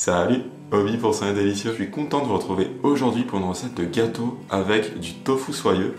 Salut, Obi pour Sain et Délicieux. Je suis content de vous retrouver aujourd'hui pour une recette de gâteau avec du tofu soyeux.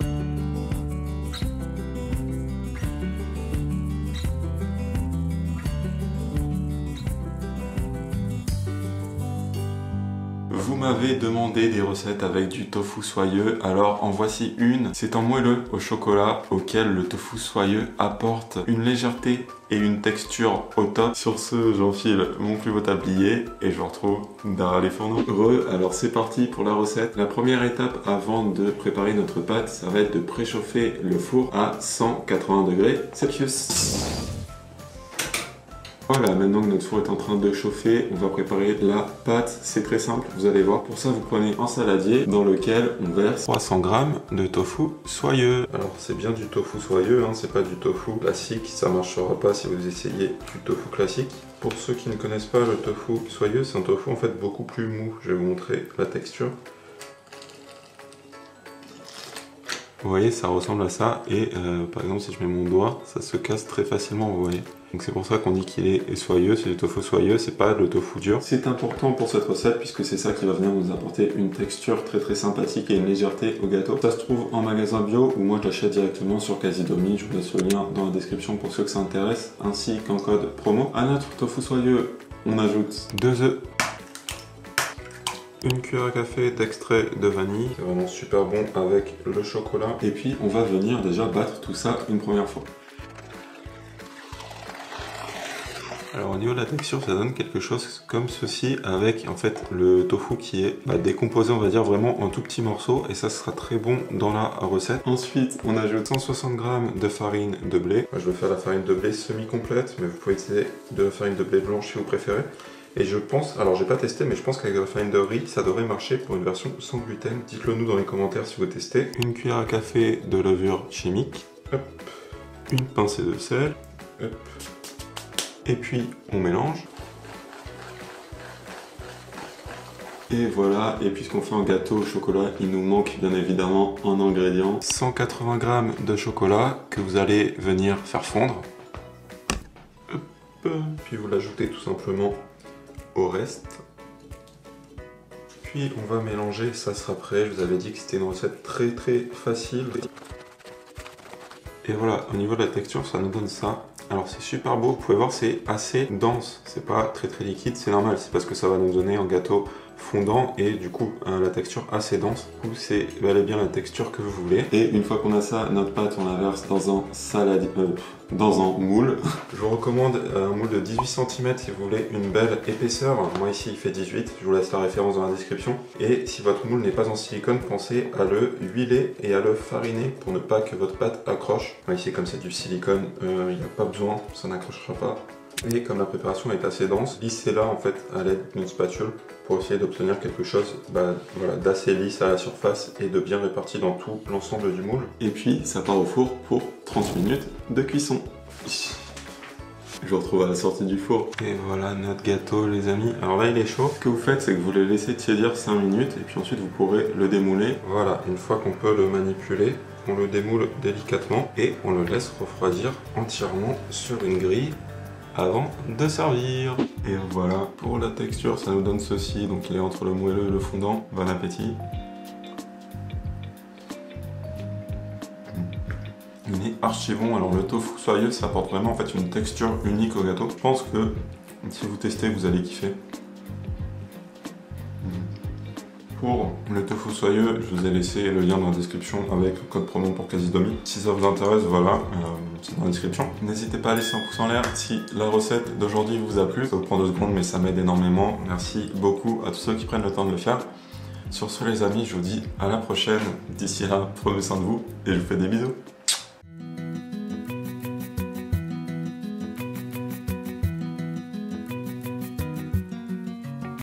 Vous m'avez demandé des recettes avec du tofu soyeux, alors en voici une. C'est en moelleux au chocolat auquel le tofu soyeux apporte une légèreté et une texture au top. Sur ce, j'enfile mon plus beau tablier et je vous retrouve derrière les fourneaux. Alors c'est parti pour la recette. La première étape avant de préparer notre pâte, ça va être de préchauffer le four à 180 degrés Celsius. Voilà, maintenant que notre four est en train de chauffer, on va préparer la pâte. C'est très simple, vous allez voir. Pour ça, vous prenez un saladier dans lequel on verse 300 g de tofu soyeux. Alors, c'est bien du tofu soyeux, hein, c'est pas du tofu classique. Ça marchera pas si vous essayez du tofu classique. Pour ceux qui ne connaissent pas le tofu soyeux, c'est un tofu en fait beaucoup plus mou. Je vais vous montrer la texture. Vous voyez, ça ressemble à ça et par exemple si je mets mon doigt, ça se casse très facilement, vous voyez. Donc c'est pour ça qu'on dit qu'il est soyeux, c'est du tofu soyeux, c'est pas le tofu dur. C'est important pour cette recette puisque c'est ça qui va venir nous apporter une texture très sympathique et une légèreté au gâteau. Ça se trouve en magasin bio ou moi je l'achète directement sur Casidomi, je vous laisse le lien dans la description pour ceux que ça intéresse, ainsi qu'un code promo. À notre tofu soyeux, on ajoute 2 œufs. Une cuillère à café d'extrait de vanille, c'est vraiment super bon avec le chocolat. Et puis on va venir déjà battre tout ça une première fois. Alors au niveau de la texture, ça donne quelque chose comme ceci avec en fait le tofu qui est décomposé, on va dire vraiment en tout petits morceaux et ça sera très bon dans la recette. Ensuite on ajoute 160 g de farine de blé. Moi, je vais faire la farine de blé semi-complète, mais vous pouvez utiliser de la farine de blé blanche si vous préférez. Et je pense, alors j'ai pas testé, mais je pense qu'avec la farine de riz, ça devrait marcher pour une version sans gluten. Dites-le nous dans les commentaires si vous testez. Une cuillère à café de levure chimique. Hop. Une pincée de sel. Hop. Et puis on mélange. Et voilà, et puisqu'on fait un gâteau au chocolat, il nous manque bien évidemment un ingrédient. 180 g de chocolat que vous allez venir faire fondre. Hop. Puis vous l'ajoutez tout simplement au reste. Puis on va mélanger, ça sera prêt. Je vous avais dit que c'était une recette très facile. Et voilà, au niveau de la texture, ça nous donne ça. Alors c'est super beau, vous pouvez voir, c'est assez dense. C'est pas très liquide, c'est normal. C'est parce que ça va nous donner un gâteau fondant et du coup la texture assez dense. Du coup c'est bel et bien la texture que vous voulez. Et une fois qu'on a ça, notre pâte on la verse dans un dans un moule. Je vous recommande un moule de 18 cm si vous voulez une belle épaisseur. Moi ici il fait 18, je vous laisse la référence dans la description. Et si votre moule n'est pas en silicone, pensez à le huiler et à le fariner pour ne pas que votre pâte accroche. Moi ici comme c'est du silicone, il n'y a pas besoin, ça n'accrochera pas. Et comme la préparation est assez dense, lissez-la en fait à l'aide d'une spatule pour essayer d'obtenir quelque chose d'assez lisse à la surface et de bien réparti dans tout l'ensemble du moule. Et puis ça part au four pour 30 minutes de cuisson. Je vous retrouve à la sortie du four. Et voilà notre gâteau les amis. Alors là il est chaud. Ce que vous faites c'est que vous le laissez tiédir 5 minutes et puis ensuite vous pourrez le démouler. Voilà, une fois qu'on peut le manipuler, on le démoule délicatement et on le laisse refroidir entièrement sur une grille avant de servir. Et voilà, pour la texture, ça nous donne ceci. Donc il est entre le moelleux et le fondant. Bon appétit. Il est archi bon. Alors le tofu soyeux, ça apporte vraiment en fait une texture unique au gâteau. Je pense que si vous testez, vous allez kiffer. Pour le tofu soyeux, je vous ai laissé le lien dans la description avec le code promo pour Casidomi. Si ça vous intéresse, voilà, c'est dans la description. N'hésitez pas à laisser un pouce en l'air si la recette d'aujourd'hui vous a plu. Ça vous prend 2 secondes, mais ça m'aide énormément. Merci beaucoup à tous ceux qui prennent le temps de le faire. Sur ce les amis, je vous dis à la prochaine. D'ici là, prenez soin de vous et je vous fais des bisous.